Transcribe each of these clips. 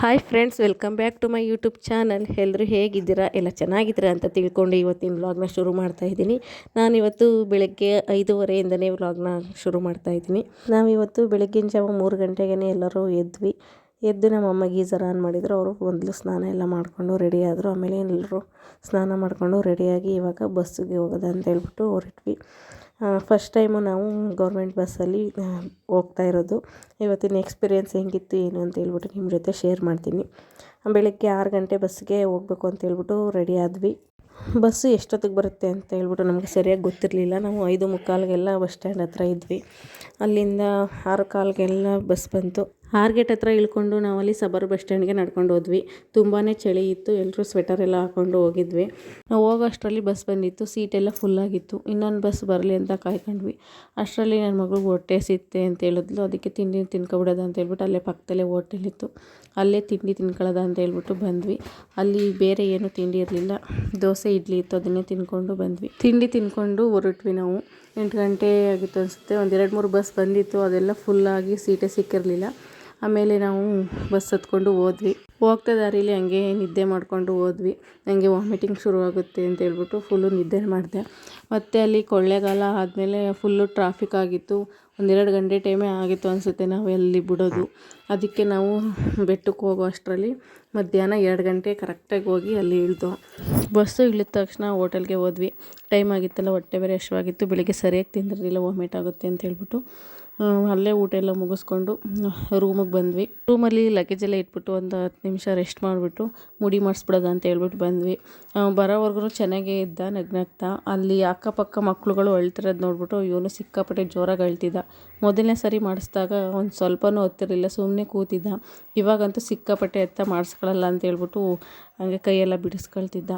Hi friends, welcome back to my YouTube channel. ಎಲ್ಲರೂ ಹೇಗಿದ್ದೀರಾ? ಎಲ್ಲ ಚೆನ್ನಾಗಿದ್ದೀರಾ ಅಂತ ತಿಳ್ಕೊಂಡು ಇವತ್ತಿನ ವ್ಲಾಗ್ನ ಶುರು ಮಾಡ್ತಾಯಿದ್ದೀನಿ. ನಾನಿವತ್ತು ಬೆಳಗ್ಗೆ 5:30ಇಂದನೇ ವ್ಲಾಗ್ನ ಶುರು ಮಾಡ್ತಾಯಿದ್ದೀನಿ. ನಾವಿವತ್ತು ಬೆಳಗ್ಗಿನ ಜಾವ 3 ಗಂಟೆಗೆ ಎಲ್ಲರೂ ಎದ್ದು ನಮ್ಮಮ್ಮ ಗೀಸರ್ ಆನ್ ಮಾಡಿದರು. ಅವರು ಮೊದಲು ಸ್ನಾನ ಎಲ್ಲ ಮಾಡಿಕೊಂಡು ರೆಡಿ ಆದರು. ಆಮೇಲೆ ಎಲ್ಲರೂ ಸ್ನಾನ ಮಾಡಿಕೊಂಡು ರೆಡಿಯಾಗಿ ಇವಾಗ ಬಸ್ಸಿಗೆ ಹೋಗೋದು ಅಂತ ಹೇಳ್ಬಿಟ್ಟು ಹೊರಟ್ವಿ. ಫಸ್ಟ್ ಟೈಮು ನಾವು ಗೌರ್ಮೆಂಟ್ ಬಸ್ಸಲ್ಲಿ ಹೋಗ್ತಾ ಇರೋದು. ಇವತ್ತಿನ ಎಕ್ಸ್ಪೀರಿಯೆನ್ಸ್ ಹೆಂಗಿತ್ತು ಏನು ಅಂತ ಹೇಳ್ಬಿಟ್ಟು ನಿಮ್ಮ ಜೊತೆ ಶೇರ್ ಮಾಡ್ತೀನಿ. ಬೆಳಗ್ಗೆ 6 ಗಂಟೆ ಬಸ್ಸಿಗೆ ಹೋಗ್ಬೇಕು ಅಂತ ಹೇಳ್ಬಿಟ್ಟು ರೆಡಿ ಆದ್ವಿ. ಬಸ್ಸು ಎಷ್ಟೊತ್ತಿಗೆ ಬರುತ್ತೆ ಅಂತ ಹೇಳ್ಬಿಟ್ಟು ನಮಗೆ ಸರಿಯಾಗಿ ಗೊತ್ತಿರಲಿಲ್ಲ. ನಾವು 5:45ಗೆಲ್ಲ ಬಸ್ ಸ್ಟ್ಯಾಂಡ್ ಹತ್ರ ಇದ್ವಿ. ಅಲ್ಲಿಂದ 6:15ಗೆಲ್ಲ ಬಸ್ ಬಂತು. 6 ಗೇಟ್ ಹತ್ರ ಇಳ್ಕೊಂಡು ನಾವಲ್ಲಿ ಸಬರ್ ಬಸ್ ಸ್ಟ್ಯಾಂಡ್ಗೆ ನಡ್ಕೊಂಡು ಹೋದ್ವಿ. ತುಂಬಾ ಚಳಿ ಇತ್ತು. ಎಲ್ಲರೂ ಸ್ವೆಟರ್ ಎಲ್ಲ ಹಾಕ್ಕೊಂಡು ಹೋಗಿದ್ವಿ. ನಾವು ಹೋಗೋ ಅಷ್ಟರಲ್ಲಿ ಬಸ್ ಬಂದಿತ್ತು. ಸೀಟೆಲ್ಲ ಫುಲ್ಲಾಗಿತ್ತು. ಇನ್ನೊಂದು ಬಸ್ ಬರಲಿ ಅಂತ ಕಾಯ್ಕೊಂಡ್ವಿ. ಅಷ್ಟರಲ್ಲಿ ನನ್ನ ಮಗಳಿಗೆ ಹೊಟ್ಟೆ ಸಿತ್ತೆ ಅಂತ ಹೇಳಿದ್ಲು. ಅದಕ್ಕೆ ತಿಂಡಿ ತಿನ್ಕೊಬಿಡೋದು ಅಂತ ಹೇಳ್ಬಿಟ್ಟು ಅಲ್ಲೇ ಪಕ್ಕದಲ್ಲೇ ಹೋಟೆಲ್ ಇತ್ತು, ಅಲ್ಲೇ ತಿಂಡಿ ತಿನ್ಕೊಳ್ಳೋದ ಅಂತ ಹೇಳ್ಬಿಟ್ಟು ಬಂದ್ವಿ. ಅಲ್ಲಿ ಬೇರೆ ಏನು ತಿಂಡಿ ಇರಲಿಲ್ಲ. ದೋಸೆ ಇಡ್ಲಿ ಇತ್ತು, ಅದನ್ನೇ ತಿನ್ಕೊಂಡು ಬಂದ್ವಿ. ತಿಂಡಿ ತಿನ್ಕೊಂಡು ಹೊರಟ್ವಿ. ನಾವು 8 ಗಂಟೆ ಆಗಿತ್ತು ಅನಿಸುತ್ತೆ. ಒಂದು 2-3 ಬಸ್ ಬಂದಿತ್ತು. ಅದೆಲ್ಲ ಫುಲ್ಲಾಗಿ ಸೀಟೇ ಸಿಕ್ಕಿರಲಿಲ್ಲ. ಆಮೇಲೆ ನಾವು ಬಸ್ ಹತ್ಕೊಂಡು ಹೋದ್ವಿ. ಹೋಗ್ತಾ ದಾರಿಲಿ ಹಂಗೆ ನಿದ್ದೆ ಮಾಡಿಕೊಂಡು ಹೋದ್ವಿ. ನನಗೆ ವಾಮಿಟಿಂಗ್ ಶುರುವಾಗುತ್ತೆ ಅಂತ ಹೇಳ್ಬಿಟ್ಟು ಫುಲ್ಲು ನಿದ್ದೆ ಮಾಡಿದೆ. ಮತ್ತು ಅಲ್ಲಿ ಕೊಳ್ಳೇಗಾಲ ಆದಮೇಲೆ ಫುಲ್ಲು ಟ್ರಾಫಿಕ್ ಆಗಿತ್ತು. 1-2 ಗಂಟೆ ಟೈಮೇ ಆಗಿತ್ತು ಅನಿಸುತ್ತೆ ನಾವು ಅಲ್ಲಿ ಬಿಡೋದು. ಅದಕ್ಕೆ ನಾವು ಬೆಟ್ಟಕ್ಕೆ ಹೋಗೋ ಅಷ್ಟರಲ್ಲಿ ಮಧ್ಯಾಹ್ನ 2 ಗಂಟೆ ಕರೆಕ್ಟಾಗಿ ಹೋಗಿ ಅಲ್ಲಿ ಇಳಿದು ಬಸ್ಸು ಇಳಿದ ತಕ್ಷಣ ಹೋಟೆಲ್ಗೆ ಹೋದ್ವಿ. ಟೈಮ್ ಆಗಿತ್ತಲ್ಲ, ಹೊಟ್ಟೆ ಬೇರೆ ಹಸಿವಾಗಿತ್ತು. ಬೆಳಿಗ್ಗೆ ಸರಿಯಾಗಿ ತಿಂದಿರಲಿಲ್ಲ, ವಾಮಿಟ್ ಆಗುತ್ತೆ ಅಂತ ಹೇಳ್ಬಿಟ್ಟು ಅಲ್ಲೇ ಊಟ ಎಲ್ಲ ಮುಗಿಸ್ಕೊಂಡು ರೂಮಿಗೆ ಬಂದ್ವಿ. ರೂಮಲ್ಲಿ ಲಗೇಜ್ ಎಲ್ಲ ಇಟ್ಬಿಟ್ಟು ಒಂದು 10 ನಿಮಿಷ ರೆಸ್ಟ್ ಮಾಡಿಬಿಟ್ಟು ಮುಡಿ ಮಾಡಿಸ್ಬಿಡೋದು ಅಂತ ಹೇಳ್ಬಿಟ್ಟು ಬಂದ್ವಿ. ಬರೋವರೆಗೂ ಚೆನ್ನಾಗೇ ಇದ್ದ, ನಗ್ನಗ್ತಾ. ಅಲ್ಲಿ ಅಕ್ಕಪಕ್ಕ ಮಕ್ಳುಗಳು ಅಳ್ತಿರೋದು ನೋಡ್ಬಿಟ್ಟು ಇವನು ಸಿಕ್ಕಾಪಟ್ಟೆ ಜೋರಾಗಿ ಅಳ್ತಿದ್ದ. ಮೊದಲನೇ ಸರಿ ಮಾಡಿಸಿದಾಗ ಒಂದು ಸ್ವಲ್ಪನೂ ಹೊತ್ತಿರಲಿಲ್ಲ, ಸುಮ್ಮನೆ ಕೂತಿದ್ದ. ಇವಾಗಂತೂ ಸಿಕ್ಕಾಪಟ್ಟೆ ಎತ್ತ ಮಾಡಿಸ್ಕೊಳ್ಳಲ್ಲ ಅಂತ ಹೇಳ್ಬಿಟ್ಟು ಹಂಗೆ ಕೈಯೆಲ್ಲ ಬಿಡಿಸ್ಕೊಳ್ತಿದ್ದ.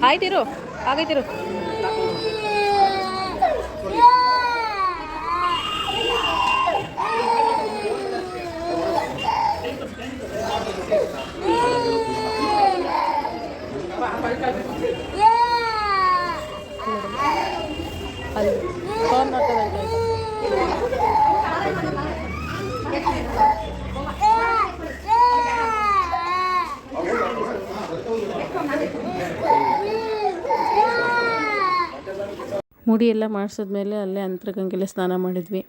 ಆಯ್ತಿರು, ಆಗೈತಿರು. ಮುಡಿ ಎಲ್ಲ ಮಾಡಿಸಿದ್ಮೇಲೆ ಅಲ್ಲೇ ಅಂತರಗಂಗೆಲ್ಲ ಸ್ನಾನ ಮಾಡಿದ್ವಿ.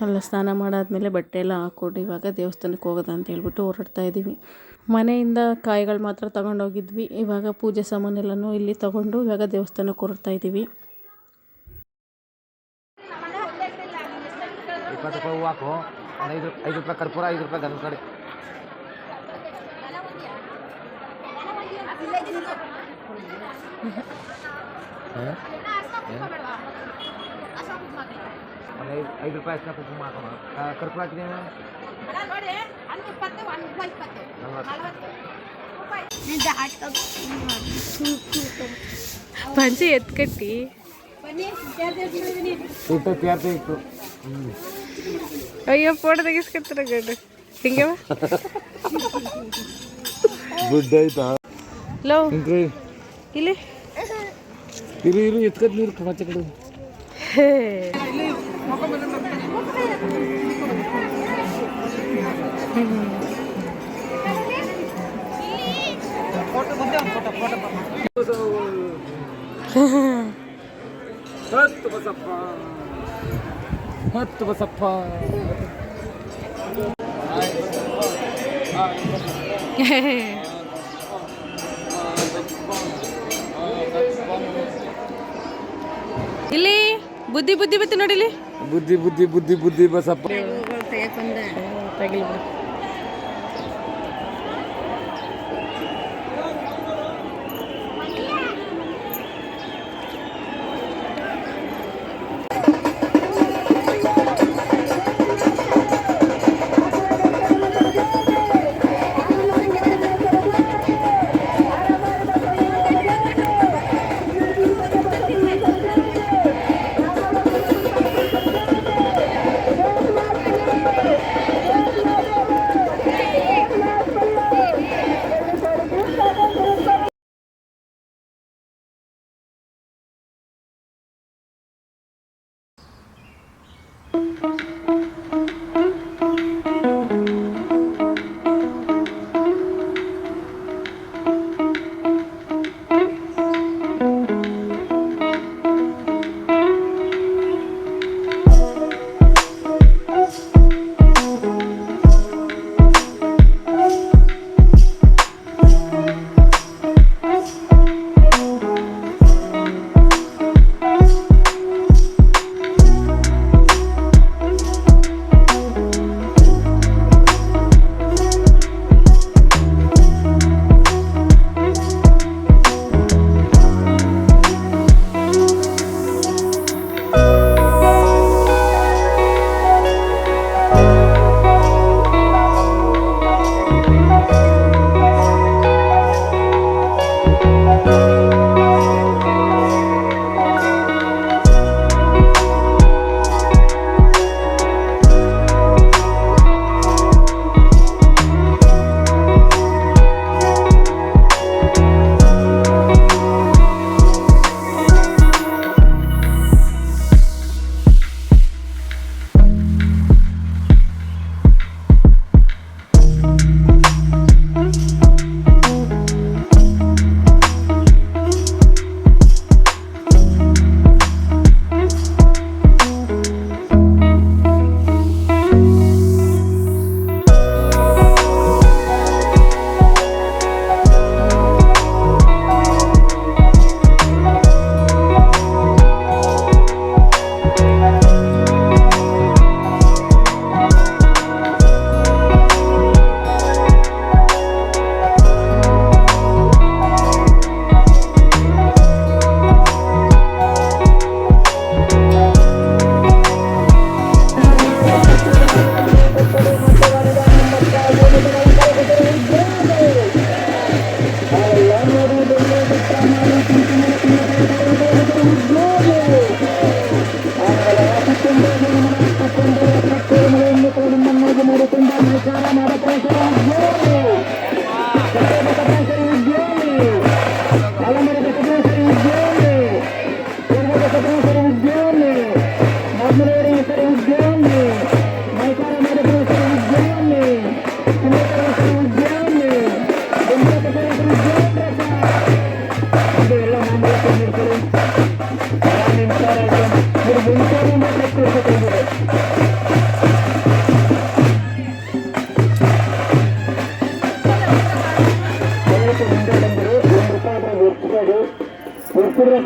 ಅಲ್ಲ ಸ್ನಾನ ಮಾಡಾದ್ಮೇಲೆ ಬಟ್ಟೆ ಎಲ್ಲ ಹಾಕ್ಕೊಂಡು ಇವಾಗ ದೇವಸ್ಥಾನಕ್ಕೆ ಹೋಗೋದ ಅಂತ ಹೇಳ್ಬಿಟ್ಟು ಹೊರಡ್ತಾ ಇದ್ದೀವಿ. ಮನೆಯಿಂದ ಕಾಯಿಗಳು ಮಾತ್ರ ತಗೊಂಡೋಗಿದ್ವಿ. ಇವಾಗ ಪೂಜೆ ಸಾಮಾನೆಲ್ಲನೂ ಇಲ್ಲಿ ತಗೊಂಡು ಇವಾಗ ದೇವಸ್ಥಾನಕ್ಕೆ ಹೊರಡ್ತಾ ಇದ್ದೀವಿ. 20 ರೂಪಾಯಿ ಹೂವು ಹಾಕು, 5 ರೂಪಾಯಿ ಕರ್ಪೂರ, 5 ರೂಪಾಯಿ ಗಂಧ ಕಡೆ. ಒಂದು 5 ರೂಪಾಯಿ ಅಷ್ಟು ಕುಂಕುಮ ಹಾಕೋಣ. ಕರ್ಪೂರ ಹಾಕಿದ್ದೇನೆ. ಪಂಚೆ ಎತ್ಕಟ್ಟಿ ಇತ್ತು. ಅಯ್ಯೋ, ಫೋಟೋ ತೆಗಿಸ್ಕೊತಾರ ಗಂಡು ಹಿಂಗೆ ದುಡ್ಡು ಆಯ್ತಾ ಲೋ ಇಲ್ಲಿ ಇರು ಎತ್ಕತ್ ನೀರು ಕಮಾಚ ಕಡೆ. ಹತ್ತು ಬಸಪ್ಪ ಇಲ್ಲಿ ಬುದ್ಧಿ ಬುದ್ಧಿ ಬತ್ತಿ ನೋಡಿ ಇಲ್ಲಿ ಬುದ್ಧಿ ಬುದ್ಧಿ ಬುದ್ಧಿ ಬುದ್ಧಿ ಬಸಪ್ಪ ತಗಿಲ್ ಬಿಡು.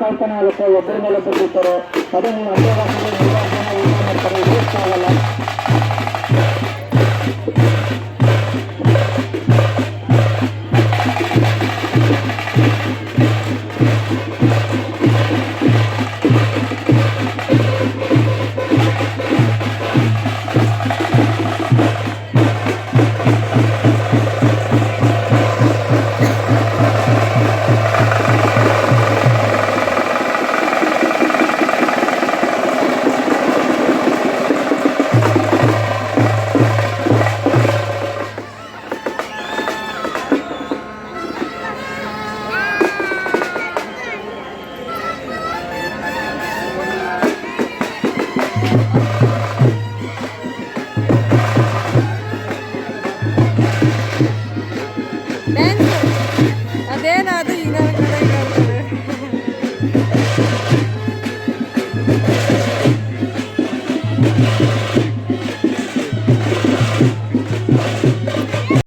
ಕಲ್ಪನೆ ಆಗುತ್ತೆ, ಒಬ್ಬರ ಮೇಲೆ ಬಂದಿರ್ತಾರೆ, ಅದೇ ನೀವು ಅಭ್ಯಾಸ ಮಾಡ್ತಾರೆ, ವೇಸ್ಟ್ ಆಗಲ್ಲ.